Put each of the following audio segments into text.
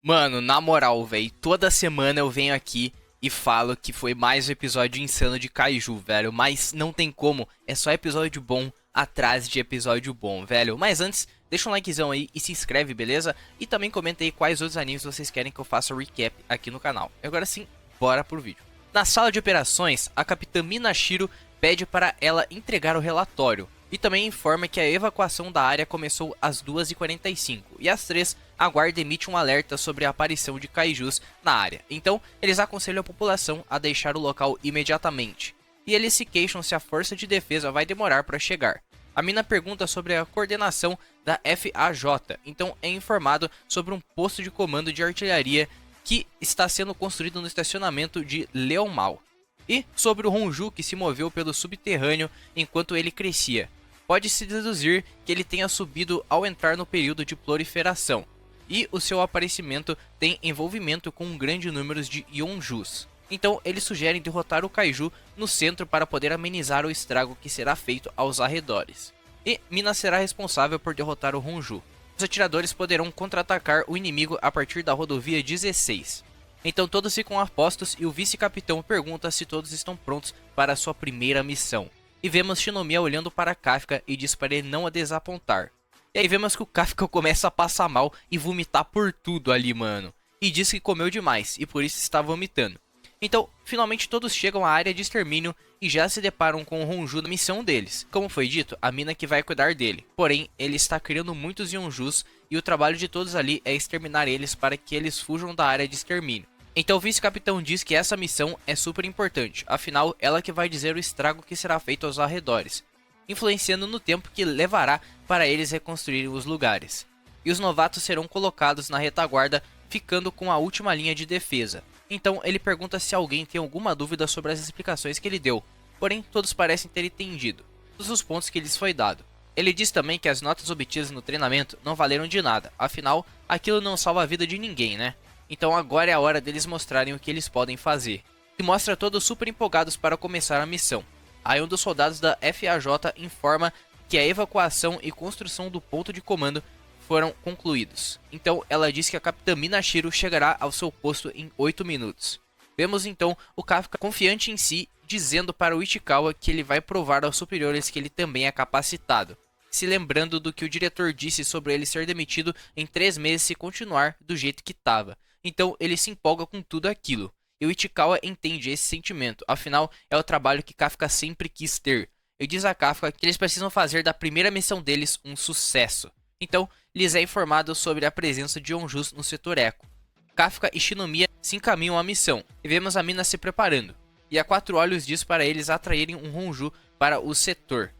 Mano, na moral, velho, toda semana eu venho aqui e falo que foi mais um episódio insano de Kaiju, velho. Mas não tem como, é só episódio bom atrás de episódio bom, velho. Mas antes, deixa um likezão aí e se inscreve, beleza? E também comenta aí quais outros animes vocês querem que eu faça recap aqui no canal. Agora sim, bora pro vídeo. Na sala de operações, a capitã Minashiro pede para ela entregar o relatório. E também informa que a evacuação da área começou às 2h45 e às 3 a guarda emite um alerta sobre a aparição de kaijus na área. Então, eles aconselham a população a deixar o local imediatamente. E eles se queixam se a força de defesa vai demorar para chegar. A mina pergunta sobre a coordenação da FAJ, então é informado sobre um posto de comando de artilharia que está sendo construído no estacionamento de Leomal. E sobre o Honju que se moveu pelo subterrâneo enquanto ele crescia. Pode-se deduzir que ele tenha subido ao entrar no período de proliferação, e o seu aparecimento tem envolvimento com um grande número de Yonjus. Então eles sugerem derrotar o Kaiju no centro para poder amenizar o estrago que será feito aos arredores. E Mina será responsável por derrotar o Honju. Os atiradores poderão contra-atacar o inimigo a partir da rodovia 16. Então todos ficam a postos e o vice-capitão pergunta se todos estão prontos para a sua primeira missão. E vemos Shinomiya olhando para Kafka e diz para ele não a desapontar. E aí vemos que o Kafka começa a passar mal e vomitar por tudo ali, mano. E diz que comeu demais e por isso está vomitando. Então, finalmente todos chegam à área de extermínio e já se deparam com o Honju na missão deles. Como foi dito, a mina que vai cuidar dele. Porém, ele está criando muitos Yonjus e o trabalho de todos ali é exterminar eles para que eles fujam da área de extermínio. Então o vice-capitão diz que essa missão é super importante, afinal ela que vai dizer o estrago que será feito aos arredores, influenciando no tempo que levará para eles reconstruírem os lugares. E os novatos serão colocados na retaguarda, ficando com a última linha de defesa. Então ele pergunta se alguém tem alguma dúvida sobre as explicações que ele deu, porém todos parecem ter entendido todos os pontos que lhes foi dado. Ele diz também que as notas obtidas no treinamento não valeram de nada, afinal aquilo não salva a vida de ninguém, né? Então agora é a hora deles mostrarem o que eles podem fazer. E mostra todos super empolgados para começar a missão. Aí um dos soldados da FAJ informa que a evacuação e construção do ponto de comando foram concluídos. Então ela diz que a capitã Minashiro chegará ao seu posto em 8 minutos. Vemos então o Kafka confiante em si, dizendo para o Ichikawa que ele vai provar aos superiores que ele também é capacitado. Se lembrando do que o diretor disse sobre ele ser demitido em 3 meses se continuar do jeito que estava. Então ele se empolga com tudo aquilo. E o Ichikawa entende esse sentimento, afinal é o trabalho que Kafka sempre quis ter. E diz a Kafka que eles precisam fazer da primeira missão deles um sucesso. Então lhes é informado sobre a presença de Yonjus no setor Eco. Kafka e Shinomiya se encaminham à missão, e vemos a mina se preparando. E a Quatro Olhos diz para eles atraírem um Honju para o setor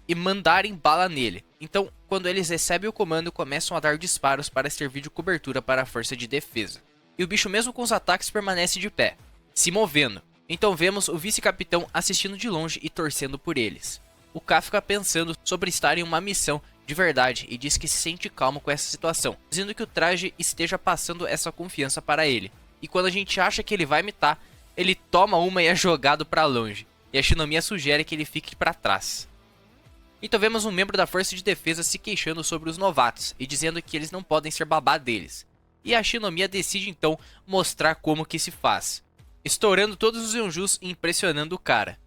e mandarem bala nele. Então, quando eles recebem o comando, começam a dar disparos para servir de cobertura para a força de defesa. E o bicho mesmo com os ataques permanece de pé, se movendo. Então vemos o vice-capitão assistindo de longe e torcendo por eles. O Kafka pensando sobre estar em uma missão de verdade e diz que se sente calmo com essa situação, dizendo que o traje esteja passando essa confiança para ele. E quando a gente acha que ele vai mitar, ele toma uma e é jogado para longe. E a Shinomiya sugere que ele fique para trás. Então vemos um membro da força de defesa se queixando sobre os novatos e dizendo que eles não podem ser babá deles. E a Shinomiya decide então mostrar como que se faz, estourando todos os Yonjus e impressionando o cara.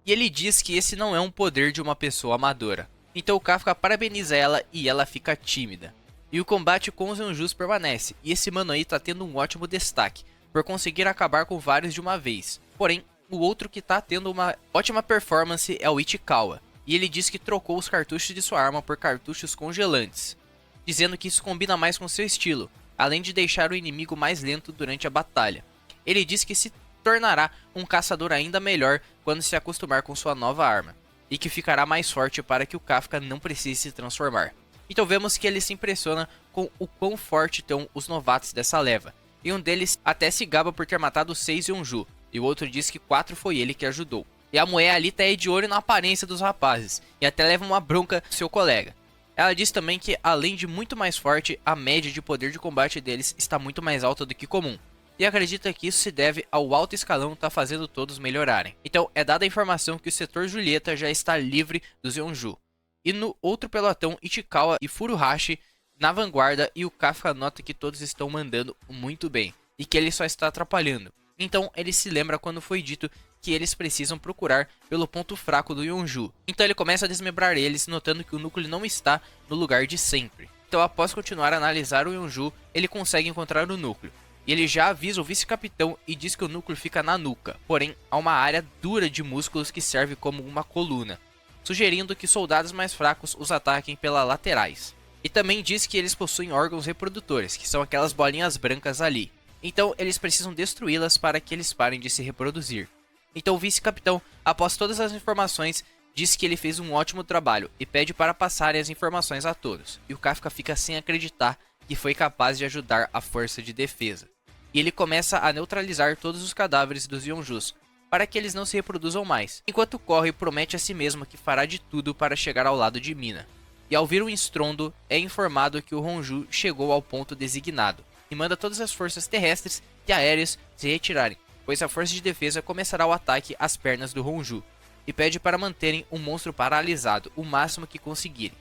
E ele diz que esse não é um poder de uma pessoa amadora. Então o Kafka parabeniza ela e ela fica tímida. E o combate com os Yonjus permanece, e esse mano aí tá tendo um ótimo destaque, por conseguir acabar com vários de uma vez. Porém, o outro que tá tendo uma ótima performance é o Ichikawa. E ele diz que trocou os cartuchos de sua arma por cartuchos congelantes, dizendo que isso combina mais com seu estilo, além de deixar o inimigo mais lento durante a batalha. Ele diz que se tornará um caçador ainda melhor quando se acostumar com sua nova arma, e que ficará mais forte para que o Kafka não precise se transformar. Então vemos que ele se impressiona com o quão forte estão os novatos dessa leva, e um deles até se gaba por ter matado 6 Yonju, e o outro diz que 4 foi ele que ajudou. E a mulher ali tá aí de olho na aparência dos rapazes, e até leva uma bronca do seu colega. Ela diz também que, além de muito mais forte, a média de poder de combate deles está muito mais alta do que comum. E acredita que isso se deve ao alto escalão tá fazendo todos melhorarem. Então é dada a informação que o setor Julieta já está livre dos Yonju. E no outro pelotão, Ichikawa e Furuhashi na vanguarda e o Kafka nota que todos estão mandando muito bem e que ele só está atrapalhando. Então ele se lembra quando foi dito que eles precisam procurar pelo ponto fraco do Yonju. Então ele começa a desmembrar eles, notando que o núcleo não está no lugar de sempre. Então após continuar a analisar o Yonju, ele consegue encontrar o núcleo. E ele já avisa o vice-capitão e diz que o núcleo fica na nuca, porém há uma área dura de músculos que serve como uma coluna, sugerindo que soldados mais fracos os ataquem pelas laterais. E também diz que eles possuem órgãos reprodutores, que são aquelas bolinhas brancas ali. Então eles precisam destruí-las para que eles parem de se reproduzir. Então o vice-capitão, após todas as informações, diz que ele fez um ótimo trabalho e pede para passarem as informações a todos. E o Kafka fica sem acreditar que foi capaz de ajudar a força de defesa. E ele começa a neutralizar todos os cadáveres dos Yonjus, para que eles não se reproduzam mais. Enquanto corre, promete a si mesmo que fará de tudo para chegar ao lado de Mina. E ao vir um estrondo, é informado que o Honju chegou ao ponto designado, e manda todas as forças terrestres e aéreas se retirarem, pois a força de defesa começará o ataque às pernas do Honju, e pede para manterem o monstro paralisado o máximo que conseguirem.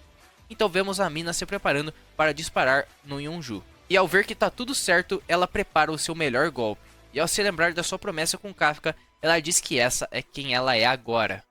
Então vemos a Mina se preparando para disparar no Yonju. E ao ver que tá tudo certo, ela prepara o seu melhor golpe. E ao se lembrar da sua promessa com Kafka, ela diz que essa é quem ela é agora.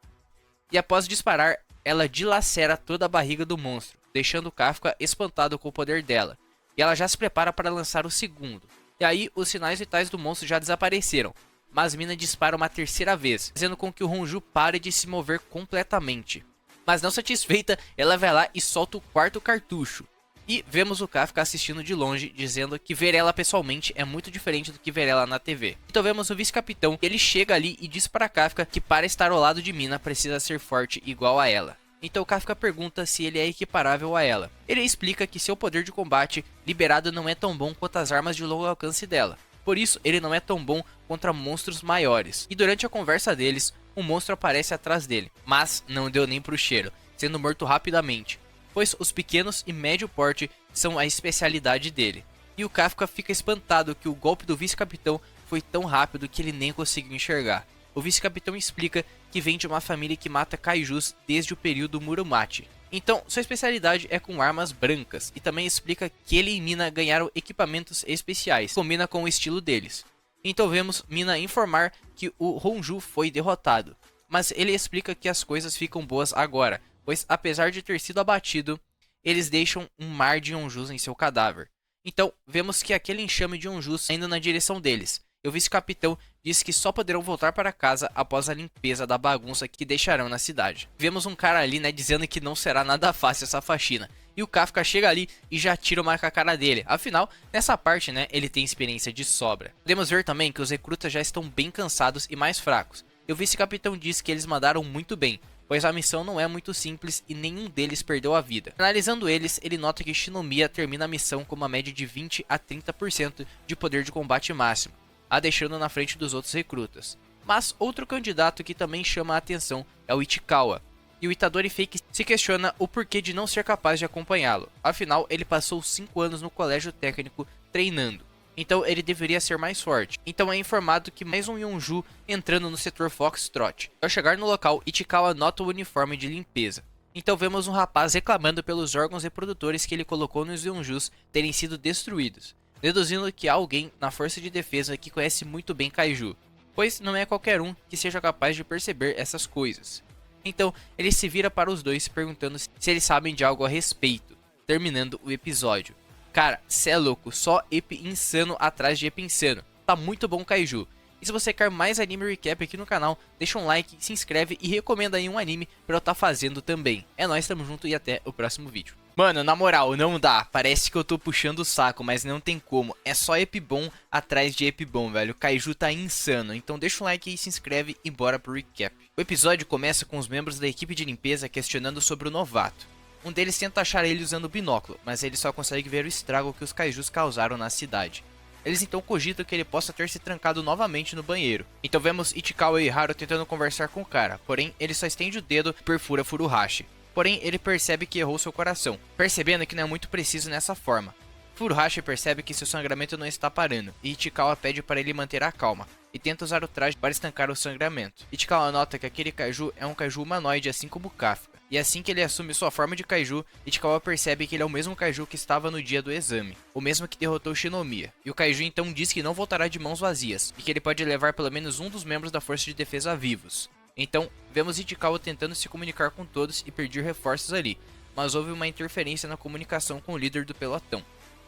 E após disparar, ela dilacera toda a barriga do monstro, deixando Kafka espantado com o poder dela. E ela já se prepara para lançar o segundo. E aí os sinais vitais do monstro já desapareceram, mas Mina dispara uma terceira vez, fazendo com que o Honju pare de se mover completamente. Mas não satisfeita, ela vai lá e solta o quarto cartucho. E vemos o Kafka assistindo de longe, dizendo que ver ela pessoalmente é muito diferente do que ver ela na TV. Então vemos o vice-capitão, ele chega ali e diz para Kafka que para estar ao lado de Mina precisa ser forte igual a ela. Então Kafka pergunta se ele é equiparável a ela. Ele explica que seu poder de combate liberado não é tão bom quanto as armas de longo alcance dela. Por isso, ele não é tão bom contra monstros maiores. E durante a conversa deles, um monstro aparece atrás dele, mas não deu nem pro cheiro, sendo morto rapidamente, pois os pequenos e médio porte são a especialidade dele. E o Kafka fica espantado que o golpe do vice-capitão foi tão rápido que ele nem conseguiu enxergar. O vice-capitão explica que vem de uma família que mata kaijus desde o período Muromachi. Então, sua especialidade é com armas brancas, e também explica que ele e Mina ganharam equipamentos especiais, que combina com o estilo deles. Então vemos Mina informar que o Honju foi derrotado, mas ele explica que as coisas ficam boas agora, pois apesar de ter sido abatido, eles deixam um mar de Yonjus em seu cadáver. Então vemos que aquele enxame de Yonjus indo na direção deles, e o vice-capitão diz que só poderão voltar para casa após a limpeza da bagunça que deixarão na cidade. Vemos um cara ali, né, dizendo que não será nada fácil essa faxina. E o Kafka chega ali e já tira uma com a cara dele. Afinal, nessa parte, né, ele tem experiência de sobra. Podemos ver também que os recrutas já estão bem cansados e mais fracos. E o vice-capitão diz que eles mandaram muito bem, pois a missão não é muito simples e nenhum deles perdeu a vida. Analisando eles, ele nota que Shinomiya termina a missão com uma média de 20 a 30% de poder de combate máximo, a deixando na frente dos outros recrutas. Mas outro candidato que também chama a atenção é o Ichikawa, e o Itadori Fake se questiona o porquê de não ser capaz de acompanhá-lo, afinal ele passou 5 anos no colégio técnico treinando, então ele deveria ser mais forte. Então é informado que mais um Yonju entrando no setor Foxtrot. Ao chegar no local, Ichikawa nota o uniforme de limpeza. Então vemos um rapaz reclamando pelos órgãos reprodutores que ele colocou nos Yonjus terem sido destruídos, deduzindo que há alguém na força de defesa que conhece muito bem Kaiju, pois não é qualquer um que seja capaz de perceber essas coisas. Então ele se vira para os dois perguntando se eles sabem de algo a respeito, terminando o episódio. Cara, cê é louco, só ep insano atrás de ep insano, tá muito bom Kaiju. E se você quer mais anime recap aqui no canal, deixa um like, se inscreve e recomenda aí um anime pra eu estar fazendo também. É nóis, tamo junto e até o próximo vídeo. Mano, na moral, não dá. Parece que eu tô puxando o saco, mas não tem como. É só ep bom atrás de ep bom, velho. O Kaiju tá insano. Então deixa um like aí, se inscreve e bora pro recap. O episódio começa com os membros da equipe de limpeza questionando sobre o novato. Um deles tenta achar ele usando binóculo, mas ele só consegue ver o estrago que os Kaijus causaram na cidade. Eles então cogitam que ele possa ter se trancado novamente no banheiro. Então vemos Ichikawa e Haru tentando conversar com o cara, porém ele só estende o dedo e perfura Furuhashi. Porém ele percebe que errou seu coração, percebendo que não é muito preciso nessa forma. Furuhashi percebe que seu sangramento não está parando, e Ichikawa pede para ele manter a calma, e tenta usar o traje para estancar o sangramento. Ichikawa nota que aquele Kaiju é um Kaiju humanoide assim como Kafka. E assim que ele assume sua forma de Kaiju, Ichikawa percebe que ele é o mesmo Kaiju que estava no dia do exame, o mesmo que derrotou Shinomiya. E o Kaiju então diz que não voltará de mãos vazias, e que ele pode levar pelo menos um dos membros da força de defesa vivos. Então, vemos Ichikawa tentando se comunicar com todos e pedir reforços ali, mas houve uma interferência na comunicação com o líder do pelotão.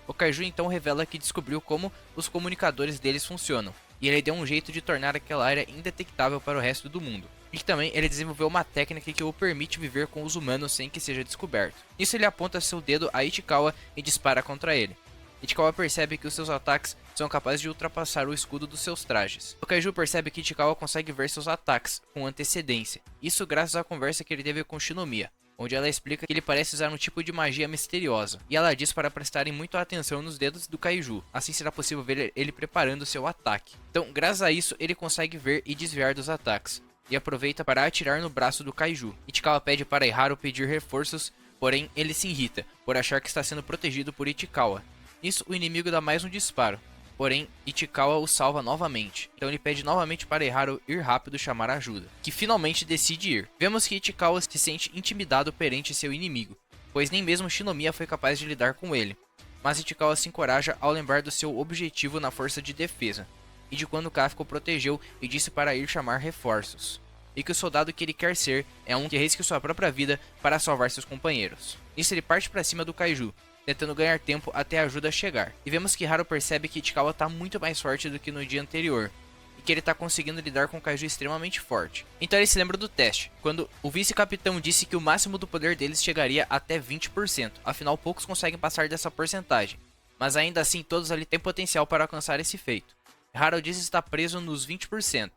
O Kaiju então revela que descobriu como os comunicadores deles funcionam, e ele deu um jeito de tornar aquela área indetectável para o resto do mundo. E que também ele desenvolveu uma técnica que o permite viver com os humanos sem que seja descoberto. Nisso ele aponta seu dedo a Ichikawa e dispara contra ele. Ichikawa percebe que os seus ataques são capazes de ultrapassar o escudo dos seus trajes. O Kaiju percebe que Ichikawa consegue ver seus ataques com antecedência, isso graças à conversa que ele teve com Shinomiya, onde ela explica que ele parece usar um tipo de magia misteriosa, e ela diz para prestarem muito atenção nos dedos do Kaiju, assim será possível ver ele preparando seu ataque. Então, graças a isso, ele consegue ver e desviar dos ataques, e aproveita para atirar no braço do Kaiju. Ichikawa pede para Iharu pedir reforços, porém ele se irrita, por achar que está sendo protegido por Ichikawa. Nisso, o inimigo dá mais um disparo, porém Ichikawa o salva novamente. Então ele pede novamente para Iharu ir rápido chamar ajuda, que finalmente decide ir. Vemos que Ichikawa se sente intimidado perante seu inimigo, pois nem mesmo Shinomiya foi capaz de lidar com ele. Mas Ichikawa se encoraja ao lembrar do seu objetivo na força de defesa, e de quando Kafka o protegeu e disse para ir chamar reforços, e que o soldado que ele quer ser é um que arrisque sua própria vida para salvar seus companheiros. Nisso ele parte para cima do Kaiju, tentando ganhar tempo até a ajuda chegar. E vemos que Haru percebe que Ichikawa está muito mais forte do que no dia anterior, e que ele está conseguindo lidar com um Kaiju extremamente forte. Então ele se lembra do teste, quando o vice-capitão disse que o máximo do poder deles chegaria até 20%, afinal poucos conseguem passar dessa porcentagem, mas ainda assim todos ali têm potencial para alcançar esse feito. Haru diz estar preso nos 20%.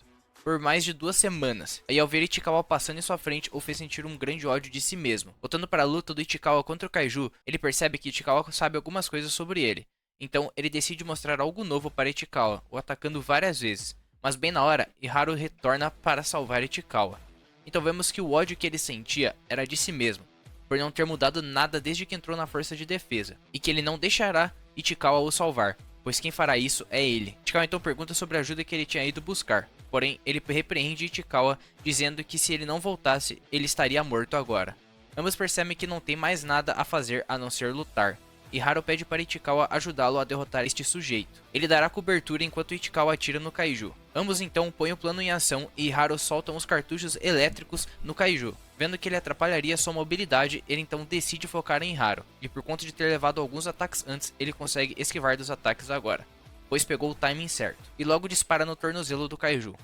Por mais de 2 semanas, e ao ver Ichikawa passando em sua frente, o fez sentir um grande ódio de si mesmo. Voltando para a luta do Ichikawa contra o Kaiju, ele percebe que Ichikawa sabe algumas coisas sobre ele. Então ele decide mostrar algo novo para Ichikawa, o atacando várias vezes. Mas bem na hora, Iharu retorna para salvar Ichikawa. Então vemos que o ódio que ele sentia era de si mesmo, por não ter mudado nada desde que entrou na força de defesa, e que ele não deixará Ichikawa o salvar, pois quem fará isso é ele. Ichikawa então pergunta sobre a ajuda que ele tinha ido buscar. Porém, ele repreende Ichikawa, dizendo que se ele não voltasse, ele estaria morto agora. Ambos percebem que não tem mais nada a fazer a não ser lutar, e Haru pede para Ichikawa ajudá-lo a derrotar este sujeito. Ele dará cobertura enquanto Ichikawa atira no Kaiju. Ambos então põem o plano em ação e Haru soltam os cartuchos elétricos no Kaiju. Vendo que ele atrapalharia sua mobilidade, ele então decide focar em Haru, e por conta de ter levado alguns ataques antes, ele consegue esquivar dos ataques agora, pois pegou o timing certo, e logo dispara no tornozelo do Kaiju.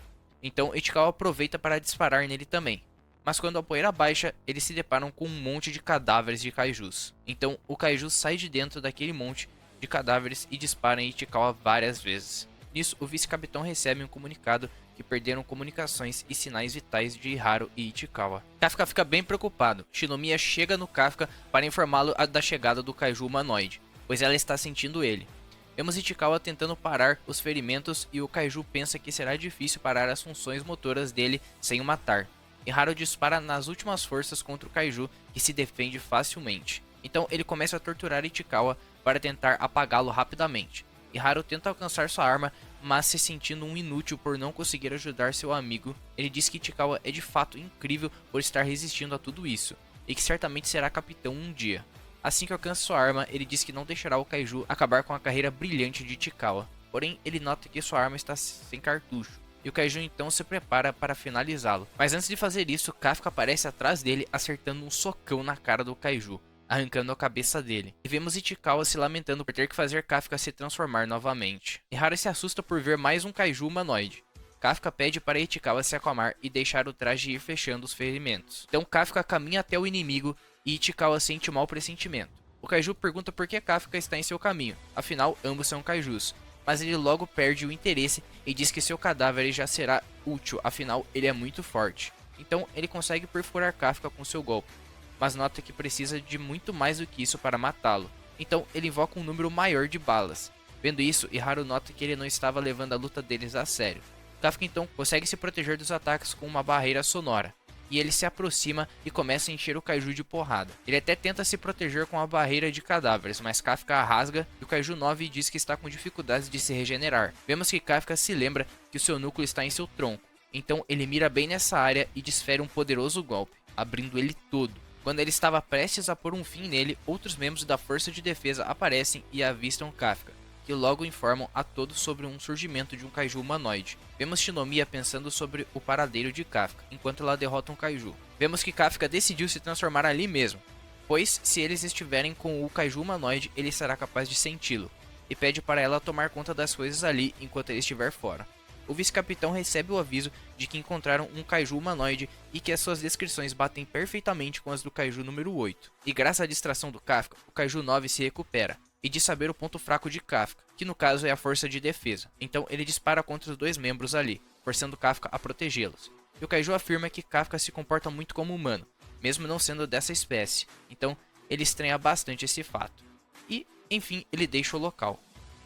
Então Ichikawa aproveita para disparar nele também, mas quando a poeira baixa, eles se deparam com um monte de cadáveres de Kaijus. Então o Kaiju sai de dentro daquele monte de cadáveres e dispara em Ichikawa várias vezes. Nisso, o vice-capitão recebe um comunicado que perderam comunicações e sinais vitais de Haru e Ichikawa. Kafka fica bem preocupado. Shinomiya chega no Kafka para informá-lo da chegada do Kaiju humanoide, pois ela está sentindo ele. Vemos Ichikawa tentando parar os ferimentos e o Kaiju pensa que será difícil parar as funções motoras dele sem o matar. E Haru dispara nas últimas forças contra o Kaiju, que se defende facilmente. Então ele começa a torturar Ichikawa para tentar apagá-lo rapidamente. E Haru tenta alcançar sua arma, mas se sentindo um inútil por não conseguir ajudar seu amigo, ele diz que Ichikawa é de fato incrível por estar resistindo a tudo isso, e que certamente será capitão um dia. Assim que alcança sua arma, ele diz que não deixará o Kaiju acabar com a carreira brilhante de Ichikawa. Porém, ele nota que sua arma está sem cartucho, e o Kaiju então se prepara para finalizá-lo. Mas antes de fazer isso, Kafka aparece atrás dele, acertando um socão na cara do Kaiju, arrancando a cabeça dele. E vemos Ichikawa se lamentando por ter que fazer Kafka se transformar novamente. E Haru se assusta por ver mais um Kaiju humanoide. Kafka pede para Ichikawa se acalmar e deixar o traje ir fechando os ferimentos. Então Kafka caminha até o inimigo e Ichikawa sente um mau pressentimento. O Kaiju pergunta por que Kafka está em seu caminho, afinal ambos são Kaijus. Mas ele logo perde o interesse e diz que seu cadáver já será útil, afinal ele é muito forte. Então ele consegue perfurar Kafka com seu golpe, mas nota que precisa de muito mais do que isso para matá-lo. Então ele invoca um número maior de balas. Vendo isso, Iharu nota que ele não estava levando a luta deles a sério. Kafka então consegue se proteger dos ataques com uma barreira sonora, e ele se aproxima e começa a encher o Kaiju de porrada. Ele até tenta se proteger com a barreira de cadáveres, mas Kafka a rasga e o Kaiju 9 diz que está com dificuldades de se regenerar. Vemos que Kafka se lembra que o seu núcleo está em seu tronco, então ele mira bem nessa área e desfere um poderoso golpe, abrindo ele todo. Quando ele estava prestes a pôr um fim nele, outros membros da força de defesa aparecem e avistam Kafka, que logo informam a todos sobre um surgimento de um kaiju humanoide. Vemos Shinomiya pensando sobre o paradeiro de Kafka, enquanto ela derrota um kaiju. Vemos que Kafka decidiu se transformar ali mesmo, pois se eles estiverem com o kaiju humanoide, ele será capaz de senti-lo, e pede para ela tomar conta das coisas ali enquanto ele estiver fora. O vice-capitão recebe o aviso de que encontraram um kaiju humanoide e que as suas descrições batem perfeitamente com as do kaiju número 8. E graças à distração do Kafka, o kaiju 9 se recupera, e diz saber o ponto fraco de Kafka, que no caso é a força de defesa. Então ele dispara contra os dois membros ali, forçando Kafka a protegê-los. E o kaiju afirma que Kafka se comporta muito como humano, mesmo não sendo dessa espécie, então ele estranha bastante esse fato. E, enfim, ele deixa o local.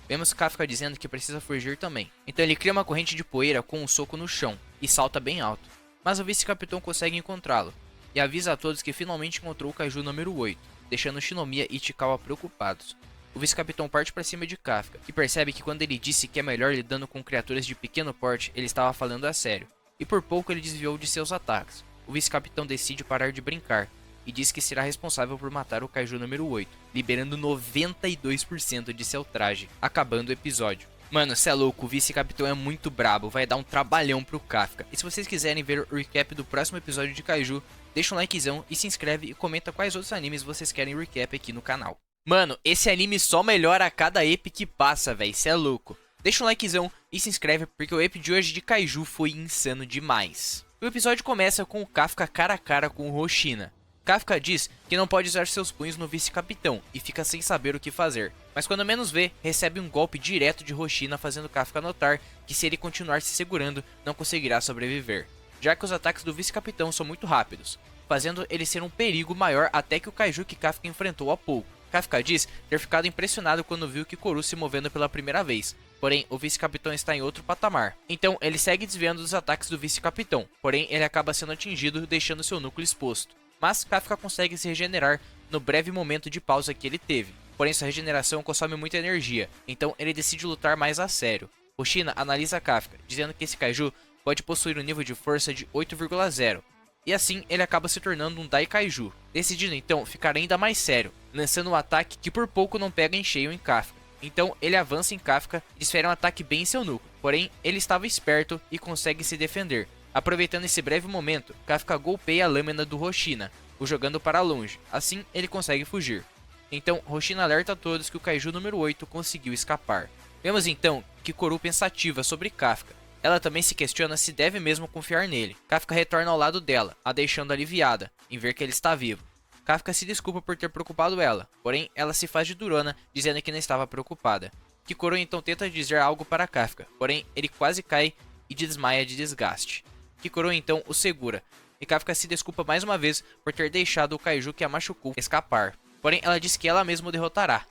Vemos Kafka dizendo que precisa fugir também. Então ele cria uma corrente de poeira com um soco no chão e salta bem alto. Mas o vice-capitão consegue encontrá-lo e avisa a todos que finalmente encontrou o kaiju número 8, deixando Shinomiya e Ichikawa preocupados. O vice-capitão parte para cima de Kafka, que percebe que quando ele disse que é melhor lidando com criaturas de pequeno porte, ele estava falando a sério. E por pouco ele desviou de seus ataques. O vice-capitão decide parar de brincar e diz que será responsável por matar o kaiju número 8, liberando 92% de seu traje, acabando o episódio. Mano, cê é louco, o vice-capitão é muito brabo, vai dar um trabalhão pro Kafka. E se vocês quiserem ver o recap do próximo episódio de Kaiju, deixa um likezão e se inscreve e comenta quais outros animes vocês querem recap aqui no canal. Mano, esse anime só melhora a cada EP que passa, véi, cê é louco. Deixa um likezão e se inscreve porque o EP de hoje de Kaiju foi insano demais. O episódio começa com o Kafka cara a cara com o Hoshina. Kafka diz que não pode usar seus punhos no vice-capitão e fica sem saber o que fazer, mas quando menos vê, recebe um golpe direto de Hoshina, fazendo Kafka notar que se ele continuar se segurando, não conseguirá sobreviver, já que os ataques do vice-capitão são muito rápidos, fazendo ele ser um perigo maior até que o kaiju que Kafka enfrentou há pouco. Kafka diz ter ficado impressionado quando viu Kikoru se movendo pela primeira vez, porém o vice-capitão está em outro patamar. Então ele segue desviando dos ataques do vice-capitão, porém ele acaba sendo atingido, deixando seu núcleo exposto. Mas Kafka consegue se regenerar no breve momento de pausa que ele teve, porém sua regeneração consome muita energia, então ele decide lutar mais a sério. Hoshina analisa Kafka, dizendo que esse kaiju pode possuir um nível de força de 8,0, e assim ele acaba se tornando um Dai Kaiju, decidindo então ficar ainda mais sério, lançando um ataque que por pouco não pega em cheio em Kafka. Então ele avança em Kafka e desfere um ataque bem em seu núcleo, porém ele estava esperto e consegue se defender. Aproveitando esse breve momento, Kafka golpeia a lâmina do Hoshina, o jogando para longe, assim ele consegue fugir. Então Hoshina alerta a todos que o kaiju número 8 conseguiu escapar. Vemos então Kikoru pensativa sobre Kafka. Ela também se questiona se deve mesmo confiar nele. Kafka retorna ao lado dela, a deixando aliviada em ver que ele está vivo. Kafka se desculpa por ter preocupado ela, porém ela se faz de durona, dizendo que não estava preocupada. Kikoru então tenta dizer algo para Kafka, porém ele quase cai e desmaia de desgaste. Kikoru então o segura, e Kafka se desculpa mais uma vez por ter deixado o kaiju que a machucou escapar. Porém ela diz que ela mesma o derrotará.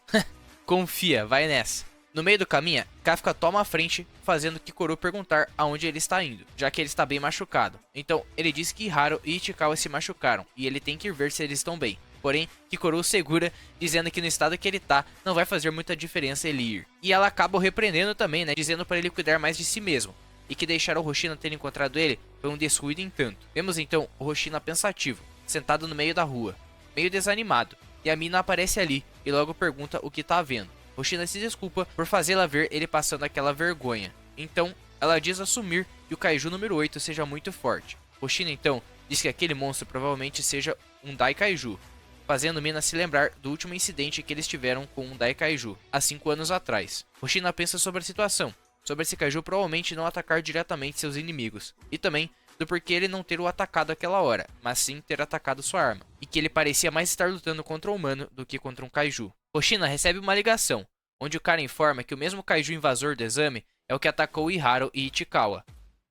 Confia, vai nessa. No meio do caminho, Kafka toma a frente, fazendo Kikoru perguntar aonde ele está indo, já que ele está bem machucado. Então ele diz que Haru e Ichikawa se machucaram, e ele tem que ir ver se eles estão bem. Porém, Kikoru o segura, dizendo que no estado que ele tá, não vai fazer muita diferença ele ir. E ela acaba o repreendendo também, né, dizendo para ele cuidar mais de si mesmo, e que deixar o Hoshina ter encontrado ele foi um descuido em tanto. Vemos então o Hoshina pensativo, sentado no meio da rua, meio desanimado, e a mina aparece ali e logo pergunta o que tá vendo. Hoshina se desculpa por fazê-la ver ele passando aquela vergonha. Então, ela diz assumir que o kaiju número 8 seja muito forte. Hoshina então diz que aquele monstro provavelmente seja um Dai Kaiju, fazendo Mina se lembrar do último incidente que eles tiveram com um Dai Kaiju, há 5 anos atrás. Hoshina pensa sobre a situação, sobre esse kaiju provavelmente não atacar diretamente seus inimigos, e também do porquê ele não ter o atacado aquela hora, mas sim ter atacado sua arma, e que ele parecia mais estar lutando contra um humano do que contra um kaiju. Hoshina recebe uma ligação, onde o cara informa que o mesmo kaiju invasor do exame é o que atacou Haru e Ichikawa.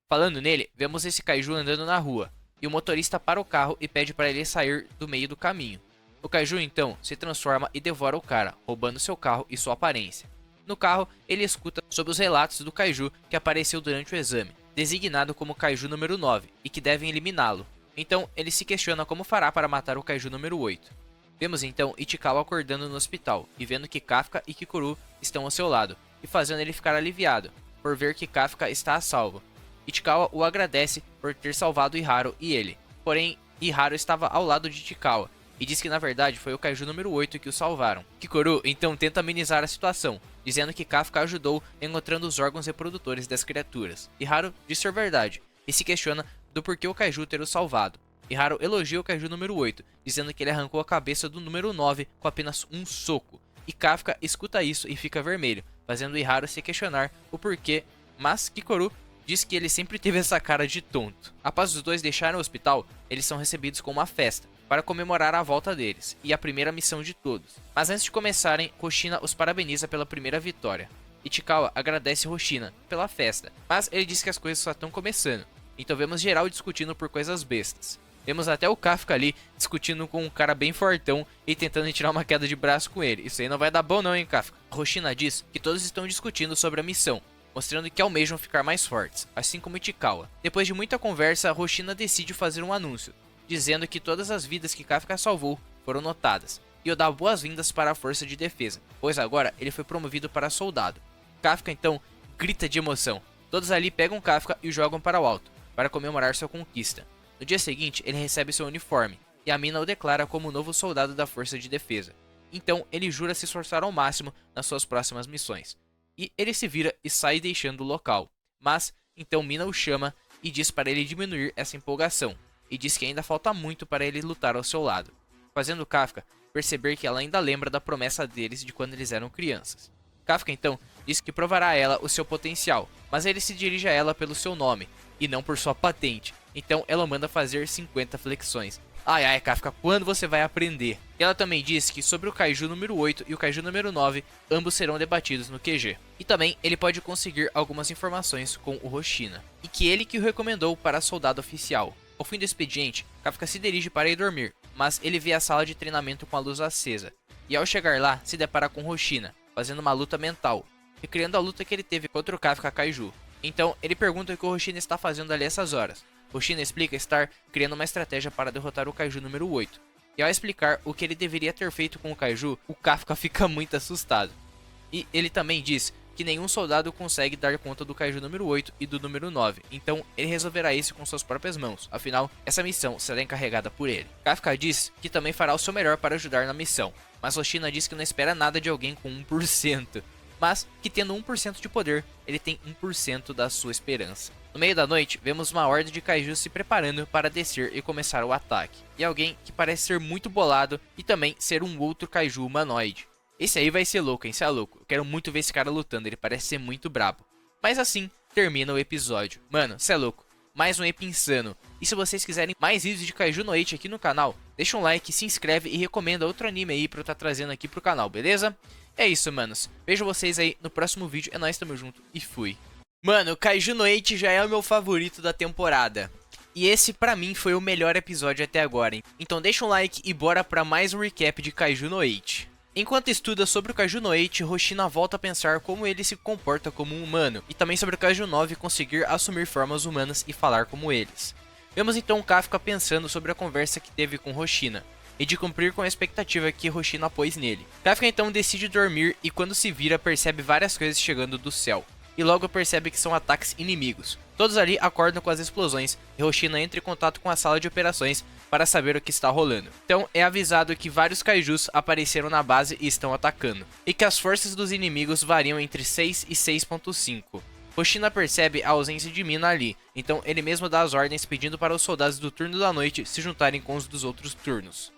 Falando nele, vemos esse kaiju andando na rua, e o motorista para o carro e pede para ele sair do meio do caminho. O kaiju então se transforma e devora o cara, roubando seu carro e sua aparência. No carro, ele escuta sobre os relatos do kaiju que apareceu durante o exame, designado como kaiju número 9, e que devem eliminá-lo. Então, ele se questiona como fará para matar o kaiju número 8. Vemos então Ichikawa acordando no hospital, e vendo que Kafka e Kikoru estão ao seu lado, e fazendo ele ficar aliviado, por ver que Kafka está a salvo. Ichikawa o agradece por ter salvado Haru e ele, porém Haru estava ao lado de Ichikawa, e diz que na verdade foi o Kaiju número 8 que o salvaram. Kikoru então tenta amenizar a situação, dizendo que Kafka ajudou encontrando os órgãos reprodutores das criaturas. E Haru diz ser verdade, e se questiona do porquê o Kaiju ter o salvado. E Haru elogia o Kaiju número 8, dizendo que ele arrancou a cabeça do número 9 com apenas um soco. E Kafka escuta isso e fica vermelho, fazendo Haru se questionar o porquê, mas Kikoru diz que ele sempre teve essa cara de tonto. Após os dois deixarem o hospital, eles são recebidos com uma festa, para comemorar a volta deles, e a primeira missão de todos. Mas antes de começarem, Hoshina os parabeniza pela primeira vitória. Ichikawa agradece Hoshina pela festa, mas ele diz que as coisas só estão começando, então vemos geral discutindo por coisas bestas. Vemos até o Kafka ali discutindo com um cara bem fortão e tentando tirar uma queda de braço com ele. Isso aí não vai dar bom não, hein, Kafka? Hoshina diz que todos estão discutindo sobre a missão, mostrando que almejam ficar mais fortes, assim como Ichikawa. Depois de muita conversa, Hoshina decide fazer um anúncio, dizendo que todas as vidas que Kafka salvou foram notadas, e o dá boas-vindas para a força de defesa, pois agora ele foi promovido para soldado. Kafka então grita de emoção. Todos ali pegam Kafka e o jogam para o alto, para comemorar sua conquista. No dia seguinte, ele recebe seu uniforme, e a mina o declara como o novo soldado da força de defesa. Então, ele jura se esforçar ao máximo nas suas próximas missões. E ele se vira e sai deixando o local. Mas, então Mina o chama e diz para ele diminuir essa empolgação, e diz que ainda falta muito para ele lutar ao seu lado, fazendo Kafka perceber que ela ainda lembra da promessa deles de quando eles eram crianças. Kafka então diz que provará a ela o seu potencial, mas ele se dirige a ela pelo seu nome, e não por sua patente. Então ela manda fazer 50 flexões. Ai ai, Kafka, quando você vai aprender? Ela também diz que sobre o Kaiju número 8 e o Kaiju número 9, ambos serão debatidos no QG. E também ele pode conseguir algumas informações com o Hoshina, e que ele que o recomendou para soldado oficial. Ao fim do expediente, Kafka se dirige para ir dormir, mas ele vê a sala de treinamento com a luz acesa. E ao chegar lá, se depara com Hoshina, fazendo uma luta mental, recriando a luta que ele teve contra o Kafka Kaiju. Então ele pergunta o que o Hoshina está fazendo ali essas horas. Hoshina explica estar criando uma estratégia para derrotar o Kaiju número 8. E ao explicar o que ele deveria ter feito com o Kaiju, o Kafka fica muito assustado. E ele também diz que nenhum soldado consegue dar conta do Kaiju número 8 e do número 9, então ele resolverá isso com suas próprias mãos, afinal, essa missão será encarregada por ele. Kafka diz que também fará o seu melhor para ajudar na missão, mas Hoshina diz que não espera nada de alguém com 1%, mas que tendo 1% de poder, ele tem 1% da sua esperança. No meio da noite, vemos uma horda de kaijus se preparando para descer e começar o ataque, e alguém que parece ser muito bolado e também ser um outro kaiju humanoide. Esse aí vai ser louco, hein? Cê é louco. Eu quero muito ver esse cara lutando, ele parece ser muito brabo. Mas assim, termina o episódio. Mano, cê é louco. Mais um ep insano. E se vocês quiserem mais vídeos de Kaiju no 8 aqui no canal, deixa um like, se inscreve e recomenda outro anime aí pra eu estar trazendo aqui pro canal, beleza? É isso, manos. Vejo vocês aí no próximo vídeo. É nóis, tamo junto e fui. Mano, Kaiju no 8 já é o meu favorito da temporada. E esse pra mim foi o melhor episódio até agora, hein? Então deixa um like e bora pra mais um recap de Kaiju no 8. Enquanto estuda sobre o Kaiju no 8, Hoshina volta a pensar como ele se comporta como um humano, e também sobre o Kaiju 9 conseguir assumir formas humanas e falar como eles. Vemos então Kafka pensando sobre a conversa que teve com Hoshina, e de cumprir com a expectativa que Hoshina pôs nele. Kafka então decide dormir e quando se vira percebe várias coisas chegando do céu, e logo percebe que são ataques inimigos. Todos ali acordam com as explosões e Hoshina entra em contato com a sala de operações para saber o que está rolando. Então é avisado que vários kaijus apareceram na base e estão atacando, e que as forças dos inimigos variam entre 6 e 6.5. Hoshina percebe a ausência de Mina ali, então ele mesmo dá as ordens pedindo para os soldados do turno da noite se juntarem com os dos outros turnos.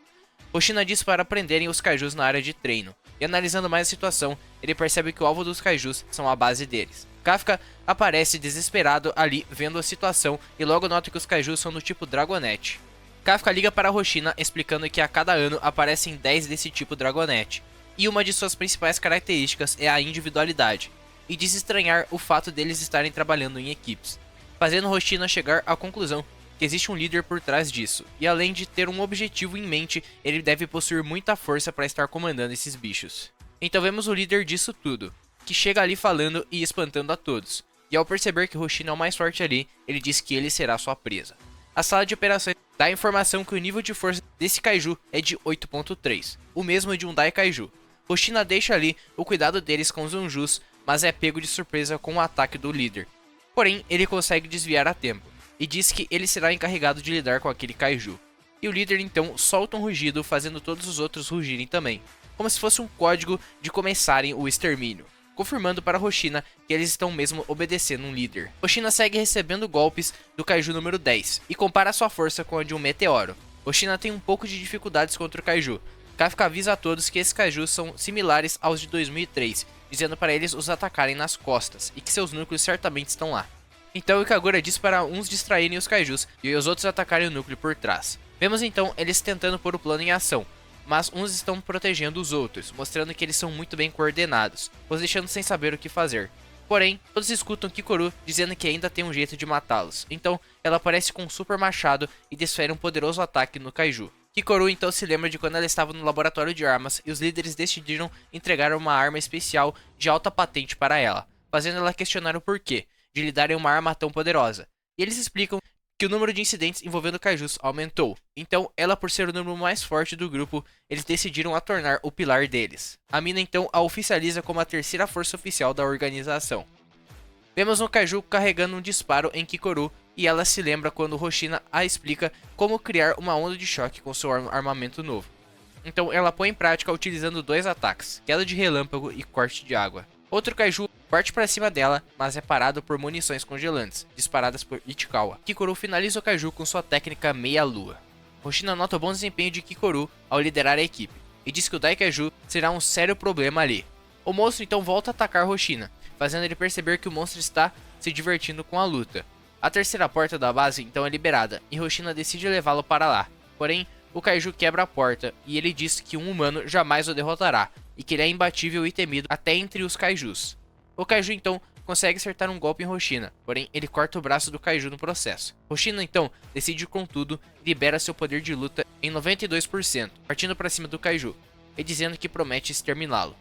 Hoshina diz para prenderem os kaijus na área de treino, e analisando mais a situação, ele percebe que o alvo dos kaijus são a base deles. Kafka aparece desesperado ali vendo a situação e logo nota que os kaijus são do tipo Dragonete. Kafka liga para Hoshina explicando que a cada ano aparecem 10 desse tipo Dragonete, e uma de suas principais características é a individualidade, e diz estranhar o fato deles estarem trabalhando em equipes, fazendo Hoshina chegar à conclusão que existe um líder por trás disso, e além de ter um objetivo em mente, ele deve possuir muita força para estar comandando esses bichos. Então vemos o líder disso tudo, que chega ali falando e espantando a todos, e ao perceber que Hoshina é o mais forte ali, ele diz que ele será sua presa. A sala de operações dá a informação que o nível de força desse kaiju é de 8.3, o mesmo de um Dai Kaiju. Hoshina deixa ali o cuidado deles com os Zanjus, mas é pego de surpresa com o ataque do líder. Porém, ele consegue desviar a tempo, e diz que ele será encarregado de lidar com aquele kaiju. e o líder então solta um rugido, fazendo todos os outros rugirem também, como se fosse um código de começarem o extermínio, confirmando para Roshina que eles estão mesmo obedecendo um líder. Roshina segue recebendo golpes do Kaiju número 10 e compara sua força com a de um meteoro. Roshina tem um pouco de dificuldades contra o Kaiju. Kafka avisa a todos que esses Kaijus são similares aos de 2003, dizendo para eles os atacarem nas costas e que seus núcleos certamente estão lá. Então Ikagura diz para uns distraírem os Kaijus e os outros atacarem o núcleo por trás. Vemos então eles tentando pôr o plano em ação, mas uns estão protegendo os outros, mostrando que eles são muito bem coordenados, os deixando sem saber o que fazer. Porém, todos escutam Kikoru dizendo que ainda tem um jeito de matá-los, então ela aparece com um super machado e desfere um poderoso ataque no Kaiju. Kikoru então se lembra de quando ela estava no laboratório de armas e os líderes decidiram entregar uma arma especial de alta patente para ela, fazendo ela questionar o porquê de lhe darem uma arma tão poderosa. E eles explicam que o número de incidentes envolvendo Kaijus aumentou, então ela, por ser o número mais forte do grupo, eles decidiram a tornar o pilar deles. A mina então a oficializa como a terceira força oficial da organização. Vemos um Kaiju carregando um disparo em Kikoru e ela se lembra quando Roshina a explica como criar uma onda de choque com seu armamento novo. Então ela põe em prática utilizando dois ataques, queda de relâmpago e corte de água. Outro Kaiju parte para cima dela, mas é parado por munições congelantes, disparadas por Ichikawa. Kikoru finaliza o Kaiju com sua técnica meia-lua. Roshina nota o bom desempenho de Kikoru ao liderar a equipe, e diz que o Daikaiju será um sério problema ali. O monstro então volta a atacar Roshina, fazendo ele perceber que o monstro está se divertindo com a luta. A terceira porta da base então é liberada, e Roshina decide levá-lo para lá. Porém, o Kaiju quebra a porta, e ele diz que um humano jamais o derrotará, e que ele é imbatível e temido até entre os Kaijus. O Kaiju então consegue acertar um golpe em Roshina, porém ele corta o braço do Kaiju no processo. Roshina então decide contudo e libera seu poder de luta em 92%, partindo para cima do Kaiju, e dizendo que promete exterminá-lo.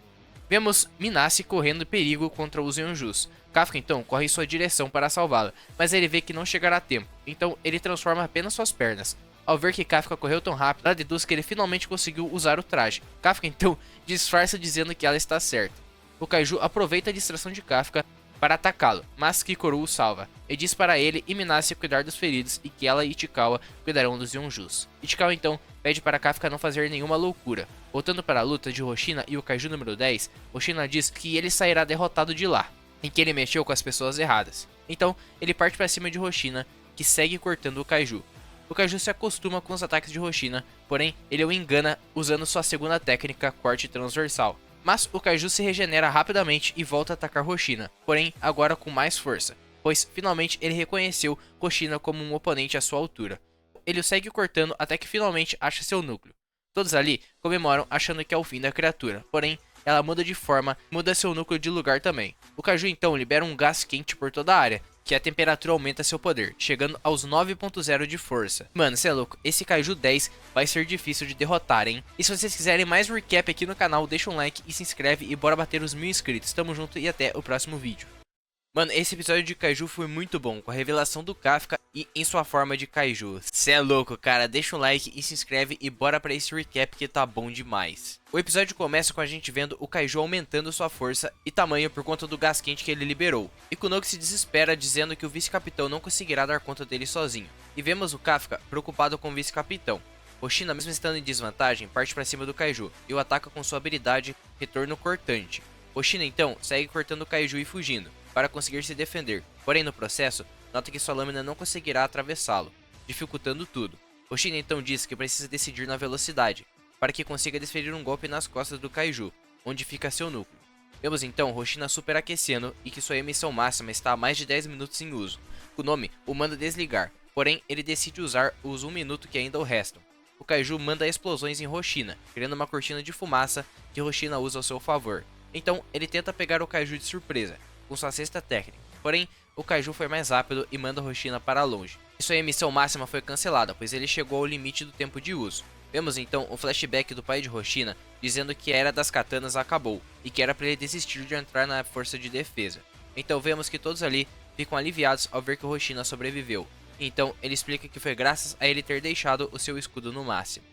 Vemos Minase correndo perigo contra os Yonjus. Kafka então corre em sua direção para salvá-la, mas ele vê que não chegará a tempo, então ele transforma apenas suas pernas. Ao ver que Kafka correu tão rápido, ela deduz que ele finalmente conseguiu usar o traje. Kafka então disfarça dizendo que ela está certa. O Kaiju aproveita a distração de Kafka para atacá-lo, mas Kikoru o salva, e diz para ele e Minase cuidar dos feridos e que ela e Ichikawa cuidarão dos Yonjus. Ichikawa então pede para Kafka não fazer nenhuma loucura. Voltando para a luta de Roshina e o Kaiju número 10, Roshina diz que ele sairá derrotado de lá, em que ele mexeu com as pessoas erradas. Então ele parte para cima de Roshina, que segue cortando o Kaiju. O Kaiju se acostuma com os ataques de Roshina, porém ele o engana usando sua segunda técnica, corte transversal. Mas o Kaiju se regenera rapidamente e volta a atacar Roshina, porém agora com mais força, pois finalmente ele reconheceu Roshina como um oponente à sua altura. Ele o segue cortando até que finalmente acha seu núcleo. Todos ali comemoram achando que é o fim da criatura, porém ela muda de forma e muda seu núcleo de lugar também. O Kaiju então libera um gás quente por toda a área, que a temperatura aumenta seu poder, chegando aos 9.0 de força. Mano, cê é louco, esse Kaiju 10 vai ser difícil de derrotar, hein? E se vocês quiserem mais recap aqui no canal, deixa um like e se inscreve e bora bater os 1000 inscritos. Tamo junto e até o próximo vídeo. Mano, esse episódio de Kaiju foi muito bom, com a revelação do Kafka e em sua forma de Kaiju. Cê é louco, cara, deixa um like e se inscreve e bora pra esse recap que tá bom demais. O episódio começa com a gente vendo o Kaiju aumentando sua força e tamanho por conta do gás quente que ele liberou. E Kunoki se desespera dizendo que o vice-capitão não conseguirá dar conta dele sozinho. E vemos o Kafka preocupado com o vice-capitão. Roshina, mesmo estando em desvantagem, parte pra cima do Kaiju e o ataca com sua habilidade Retorno Cortante. Roshina então segue cortando o Kaiju e fugindo, para conseguir se defender, porém no processo, nota que sua lâmina não conseguirá atravessá-lo, dificultando tudo. Roshina então diz que precisa decidir na velocidade, para que consiga desferir um golpe nas costas do Kaiju, onde fica seu núcleo. Vemos então Roshina superaquecendo e que sua emissão máxima está há mais de 10 minutos em uso. Kunomi o manda desligar, porém ele decide usar os 1 minuto que ainda o restam. O Kaiju manda explosões em Roshina, criando uma cortina de fumaça que Roshina usa ao seu favor. Então ele tenta pegar o Kaiju de surpresa, com sua sexta técnica, porém o Kaiju foi mais rápido e manda Roshina para longe. E sua emissão máxima foi cancelada, pois ele chegou ao limite do tempo de uso. Vemos então um flashback do pai de Roshina, dizendo que a Era das Katanas acabou, e que era para ele desistir de entrar na força de defesa. Então vemos que todos ali ficam aliviados ao ver que Roshina sobreviveu. Então ele explica que foi graças a ele ter deixado o seu escudo no máximo.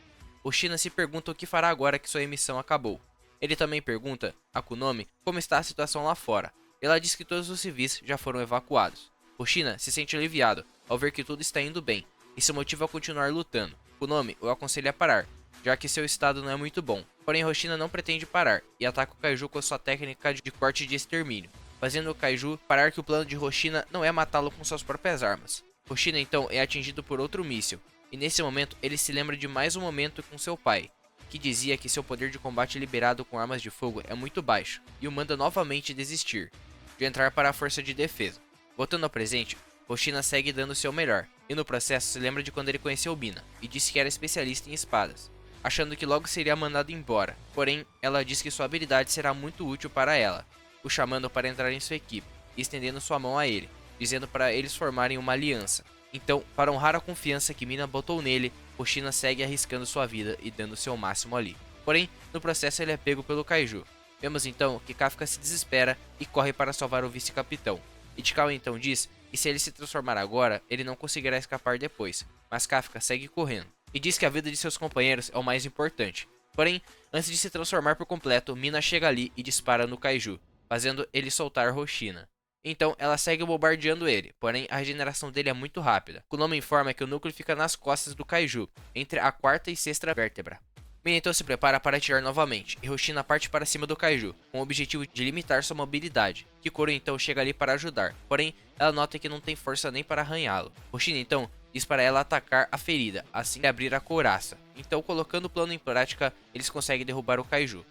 Roshina se pergunta o que fará agora que sua emissão acabou. Ele também pergunta a Kunomi como está a situação lá fora. Ela diz que todos os civis já foram evacuados. Roshina se sente aliviado ao ver que tudo está indo bem e se motiva a continuar lutando. Kunome o aconselha a parar, já que seu estado não é muito bom. Porém, Roshina não pretende parar e ataca o Kaiju com sua técnica de corte de extermínio, fazendo o Kaiju parar que o plano de Roshina não é matá-lo com suas próprias armas. Roshina então é atingido por outro míssil, e nesse momento ele se lembra de mais um momento com seu pai, que dizia que seu poder de combate liberado com armas de fogo é muito baixo, e o manda novamente desistir, de entrar para a força de defesa. Voltando ao presente, Roshina segue dando seu melhor, e no processo se lembra de quando ele conheceu Mina, e disse que era especialista em espadas, achando que logo seria mandado embora, porém ela diz que sua habilidade será muito útil para ela, o chamando para entrar em sua equipe, e estendendo sua mão a ele, dizendo para eles formarem uma aliança. Então, para honrar a confiança que Mina botou nele, Roshina segue arriscando sua vida e dando seu máximo ali. Porém, no processo ele é pego pelo Kaiju. Vemos então que Kafka se desespera e corre para salvar o vice-capitão. Ichikawa então diz que se ele se transformar agora, ele não conseguirá escapar depois, mas Kafka segue correndo, e diz que a vida de seus companheiros é o mais importante. Porém, antes de se transformar por completo, Mina chega ali e dispara no Kaiju, fazendo ele soltar Roshina. Então ela segue bombardeando ele, porém a regeneração dele é muito rápida. Kunome informa que o núcleo fica nas costas do Kaiju, entre a quarta e sexta vértebra. Mina então se prepara para atirar novamente, e Roshina parte para cima do Kaiju, com o objetivo de limitar sua mobilidade. Kikoru então chega ali para ajudar, porém ela nota que não tem força nem para arranhá-lo. Roshina então diz para ela atacar a ferida, assim que abrir a couraça. Então, colocando o plano em prática, eles conseguem derrubar o Kaiju.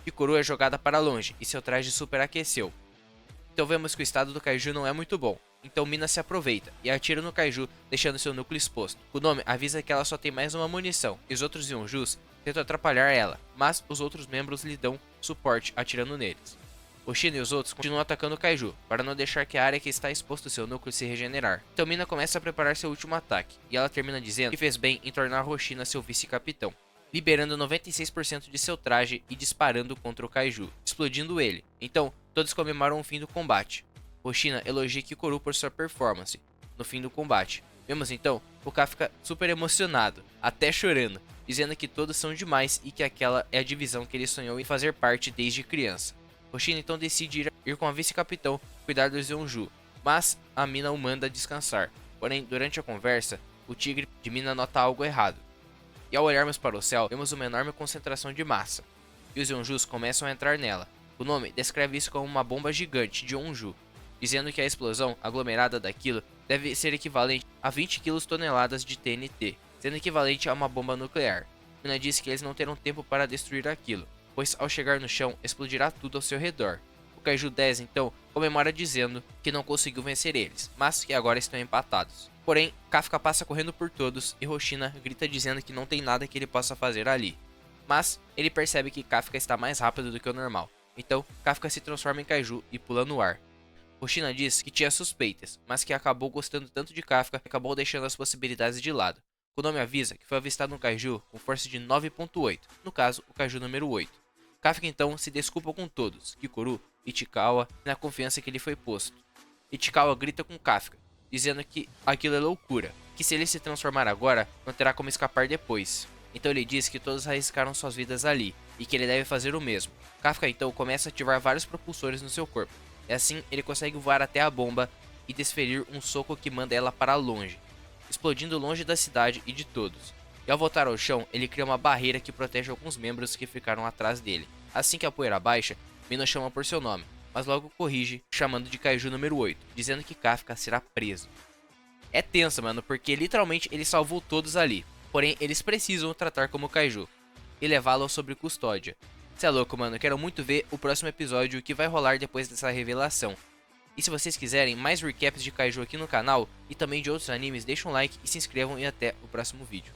Kikoru é jogada para longe, e seu traje superaqueceu. Então vemos que o estado do Kaiju não é muito bom, então Mina se aproveita e atira no Kaiju, deixando seu núcleo exposto. Kunome avisa que ela só tem mais uma munição, e os outros Yonjus tentam atrapalhar ela, mas os outros membros lhe dão suporte atirando neles. Roshina e os outros continuam atacando o Kaiju, para não deixar que a área que está exposto seu núcleo se regenerar. Então Mina começa a preparar seu último ataque, e ela termina dizendo que fez bem em tornar Roshina seu vice-capitão, liberando 96% de seu traje e disparando contra o Kaiju, explodindo ele. Então, todos comemoram o fim do combate. Roshina elogia Kikoru por sua performance no fim do combate. Vemos então o Kafka super emocionado, até chorando, dizendo que todos são demais e que aquela é a divisão que ele sonhou em fazer parte desde criança. Roshina então decide ir com a vice-capitão cuidar dos Yonju, mas a Mina o manda descansar. Porém, durante a conversa, o tigre de Mina nota algo errado. E ao olharmos para o céu, vemos uma enorme concentração de massa, e os Yonjus começam a entrar nela. Kunome descreve isso como uma bomba gigante de Yonju, dizendo que a explosão aglomerada daquilo deve ser equivalente a 20 kg de TNT, sendo equivalente a uma bomba nuclear. Mina diz que eles não terão tempo para destruir aquilo, pois ao chegar no chão explodirá tudo ao seu redor. O Kaiju 10 então comemora dizendo que não conseguiu vencer eles, mas que agora estão empatados. Porém, Kafka passa correndo por todos e Roshina grita dizendo que não tem nada que ele possa fazer ali. Mas ele percebe que Kafka está mais rápido do que o normal, então Kafka se transforma em Kaiju e pula no ar. Roshina diz que tinha suspeitas, mas que acabou gostando tanto de Kafka que acabou deixando as possibilidades de lado. Kunome avisa que foi avistado um Kaiju com força de 9.8, no caso o Kaiju número 8. Kafka então se desculpa com todos, Kikoru e Ichikawa, na confiança que lhe foi posto. Ichikawa grita com Kafka, dizendo que aquilo é loucura, que se ele se transformar agora, não terá como escapar depois. Então ele diz que todos arriscaram suas vidas ali, e que ele deve fazer o mesmo. Kafka então começa a ativar vários propulsores no seu corpo, e assim ele consegue voar até a bomba e desferir um soco que manda ela para longe, explodindo longe da cidade e de todos. E ao voltar ao chão, ele cria uma barreira que protege alguns membros que ficaram atrás dele. Assim que a poeira baixa, Mina chama por seu nome, mas logo corrige, chamando de Kaiju número 8, dizendo que Kafka será preso. É tenso, mano, porque literalmente ele salvou todos ali, porém eles precisam o tratar como Kaiju e levá-lo sob custódia. Cê é louco, mano, quero muito ver o próximo episódio que vai rolar depois dessa revelação. E se vocês quiserem mais recaps de Kaiju aqui no canal e também de outros animes, deixem um like e se inscrevam e até o próximo vídeo.